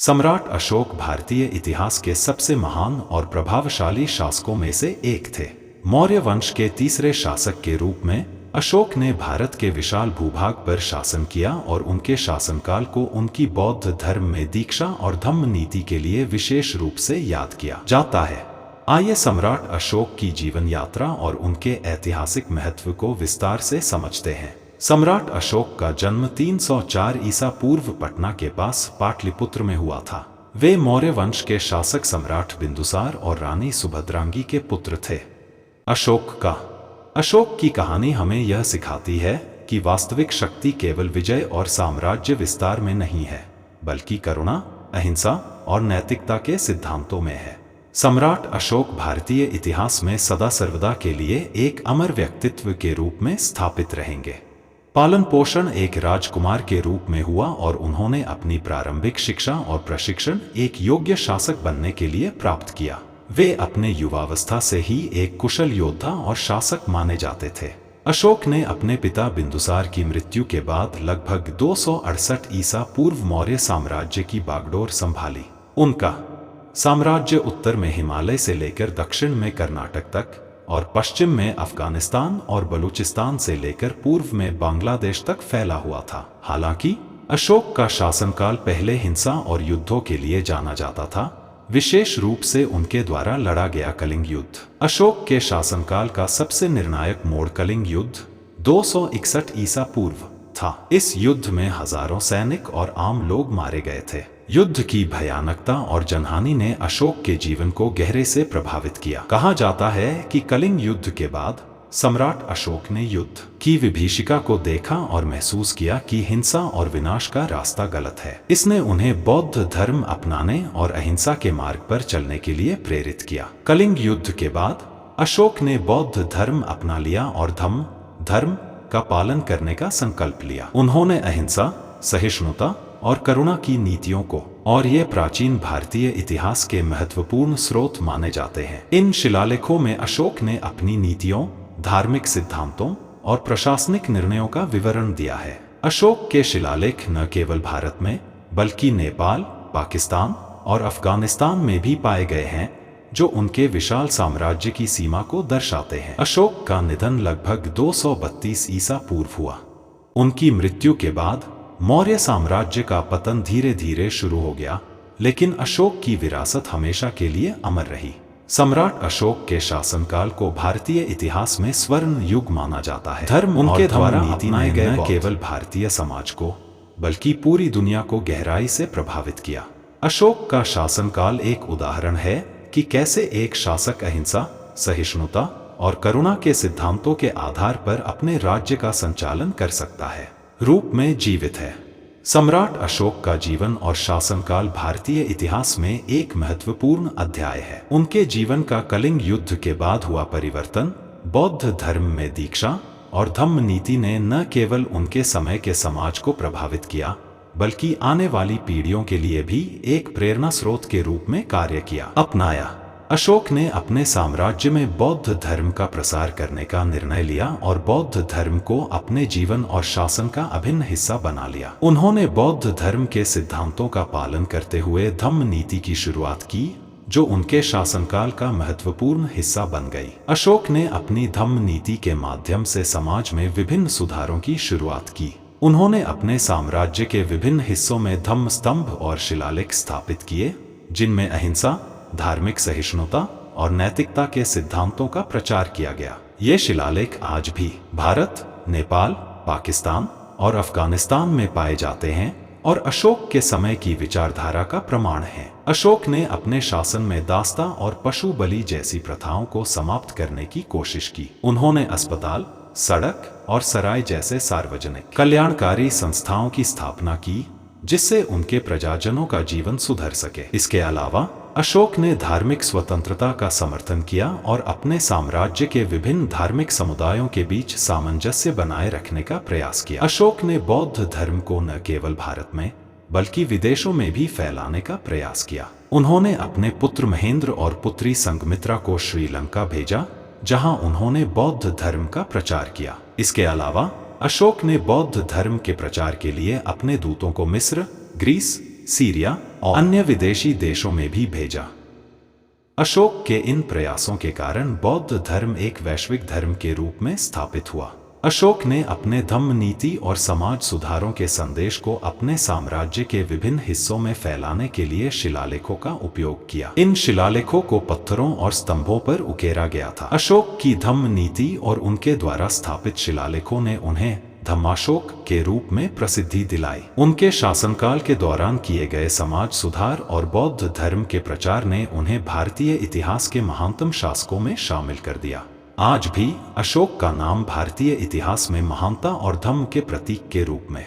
सम्राट अशोक भारतीय इतिहास के सबसे महान और प्रभावशाली शासकों में से एक थे। मौर्य वंश के तीसरे शासक के रूप में अशोक ने भारत के विशाल भूभाग पर शासन किया और उनके शासनकाल को उनकी बौद्ध धर्म में दीक्षा और धम्म नीति के लिए विशेष रूप से याद किया जाता है। आइए सम्राट अशोक की जीवन यात्रा और उनके ऐतिहासिक महत्व को विस्तार से समझते हैं। सम्राट अशोक का जन्म 304 ईसा पूर्व पटना के पास पाटलिपुत्र में हुआ था। वे मौर्य वंश के शासक सम्राट बिंदुसार और रानी सुभद्रांगी के पुत्र थे। अशोक की कहानी हमें यह सिखाती है कि वास्तविक शक्ति केवल विजय और साम्राज्य विस्तार में नहीं है, बल्कि करुणा, अहिंसा और नैतिकता के सिद्धांतों में है। सम्राट अशोक भारतीय इतिहास में सदा सर्वदा के लिए एक अमर व्यक्तित्व के रूप में स्थापित रहेंगे। पालन पोषण एक राजकुमार के रूप में हुआ और उन्होंने अपनी प्रारंभिक शिक्षा और प्रशिक्षण एक योग्य शासक बनने के लिए प्राप्त किया। वे अपने युवावस्था से ही एक कुशल योद्धा और शासक माने जाते थे। अशोक ने अपने पिता बिंदुसार की मृत्यु के बाद लगभग 268 ईसा पूर्व मौर्य साम्राज्य की बागडोर संभाली। उनका साम्राज्य उत्तर में हिमालय से लेकर दक्षिण में कर्नाटक तक और पश्चिम में अफगानिस्तान और बलूचिस्तान से लेकर पूर्व में बांग्लादेश तक फैला हुआ था। हालांकि अशोक का शासनकाल पहले हिंसा और युद्धों के लिए जाना जाता था, विशेष रूप से उनके द्वारा लड़ा गया कलिंग युद्ध। अशोक के शासनकाल का सबसे निर्णायक मोड़ कलिंग युद्ध 261 ईसा पूर्व था। इस युद्ध में हजारों सैनिक और आम लोग मारे गए थे। युद्ध की भयानकता और जनहानि ने अशोक के जीवन को गहरे से प्रभावित किया। कहा जाता है कि कलिंग युद्ध के बाद सम्राट अशोक ने युद्ध की विभीषिका को देखा और महसूस किया कि हिंसा और विनाश का रास्ता गलत है। इसने उन्हें बौद्ध धर्म अपनाने और अहिंसा के मार्ग पर चलने के लिए प्रेरित किया। कलिंग युद्ध के बाद अशोक ने बौद्ध धर्म अपना लिया और धर्म का पालन करने का संकल्प लिया। उन्होंने अहिंसा, सहिष्णुता और करुणा की नीतियों को और ये प्राचीन भारतीय इतिहास के महत्वपूर्ण स्रोत माने जाते हैं। इन शिलालेखों में अशोक ने अपनी नीतियों, धार्मिक सिद्धांतों और प्रशासनिक निर्णयों का विवरण दिया है। अशोक के शिलालेख न केवल भारत में बल्कि नेपाल, पाकिस्तान और अफगानिस्तान में भी पाए गए हैं, जो उनके विशाल साम्राज्य की सीमा को दर्शाते हैं। अशोक का निधन लगभग 232 ईसा पूर्व हुआ। उनकी मृत्यु के बाद मौर्य साम्राज्य का पतन धीरे धीरे शुरू हो गया, लेकिन अशोक की विरासत हमेशा के लिए अमर रही। सम्राट अशोक के शासनकाल को भारतीय इतिहास में स्वर्ण युग माना जाता है। धर्म उनके द्वारा अपनाए गए न केवल भारतीय समाज को बल्कि पूरी दुनिया को गहराई से प्रभावित किया। अशोक का शासनकाल एक उदाहरण है कि कैसे एक शासक अहिंसा, सहिष्णुता और करुणा के सिद्धांतों के आधार पर अपने राज्य का संचालन कर सकता है। रूप में जीवित है। सम्राट अशोक का जीवन और शासनकाल भारतीय इतिहास में एक महत्वपूर्ण अध्याय है। उनके जीवन का कलिंग युद्ध के बाद हुआ परिवर्तन, बौद्ध धर्म में दीक्षा और धम्म नीति ने न केवल उनके समय के समाज को प्रभावित किया, बल्कि आने वाली पीढ़ियों के लिए भी एक प्रेरणा स्रोत के रूप में कार्य किया। अपनाया अशोक ने अपने साम्राज्य में बौद्ध धर्म का प्रसार करने का निर्णय लिया और बौद्ध धर्म को अपने जीवन और शासन का अभिन्न हिस्सा बना लिया। उन्होंने बौद्ध धर्म के सिद्धांतों का पालन करते हुए धम्म नीति की शुरुआत की, जो उनके शासनकाल का महत्वपूर्ण हिस्सा बन गई। अशोक ने अपनी धम्म नीति के माध्यम से समाज में विभिन्न सुधारों की शुरुआत की। उन्होंने अपने साम्राज्य के विभिन्न हिस्सों में धम्म स्तंभ और शिलालेख स्थापित किए, जिनमें अहिंसा, धार्मिक सहिष्णुता और नैतिकता के सिद्धांतों का प्रचार किया गया। ये शिलालेख आज भी भारत, नेपाल, पाकिस्तान और अफगानिस्तान में पाए जाते हैं और अशोक के समय की विचारधारा का प्रमाण हैं। अशोक ने अपने शासन में दास्ता और पशु बलि जैसी प्रथाओं को समाप्त करने की कोशिश की। उन्होंने अस्पताल, सड़क और सराय जैसे सार्वजनिक कल्याणकारी संस्थाओं की स्थापना की, जिससे उनके प्रजाजनों का जीवन सुधर सके। इसके अलावा अशोक ने धार्मिक स्वतंत्रता का समर्थन किया और अपने साम्राज्य के विभिन्न धार्मिक समुदायों के बीच सामंजस्य बनाए रखने का प्रयास किया। अशोक ने बौद्ध धर्म को न केवल भारत में बल्कि विदेशों में भी फैलाने का प्रयास किया। उन्होंने अपने पुत्र महेंद्र और पुत्री संघमित्रा को श्रीलंका भेजा, जहां उन्होंने बौद्ध धर्म का प्रचार किया। इसके अलावा अशोक ने बौद्ध धर्म के प्रचार के लिए अपने दूतों को मिस्र, ग्रीस, सीरिया और अन्य विदेशी देशों में भी भेजा। अशोक के इन प्रयासों के कारण बौद्ध धर्म एक वैश्विक धर्म के रूप में स्थापित हुआ। अशोक ने अपने धम्म नीति और समाज सुधारों के संदेश को अपने साम्राज्य के विभिन्न हिस्सों में फैलाने के लिए शिलालेखों का उपयोग किया। इन शिलालेखों को पत्थरों और स्तंभों पर उकेरा गया था। अशोक की धम्म नीति और उनके द्वारा स्थापित शिलालेखों ने उन्हें धम्माशोक के रूप में प्रसिद्धि दिलाई। उनके शासनकाल के दौरान किए गए समाज सुधार और बौद्ध धर्म के प्रचार ने उन्हें भारतीय इतिहास के महानतम शासकों में शामिल कर दिया। आज भी अशोक का नाम भारतीय इतिहास में महानता और धम्म के प्रतीक के रूप में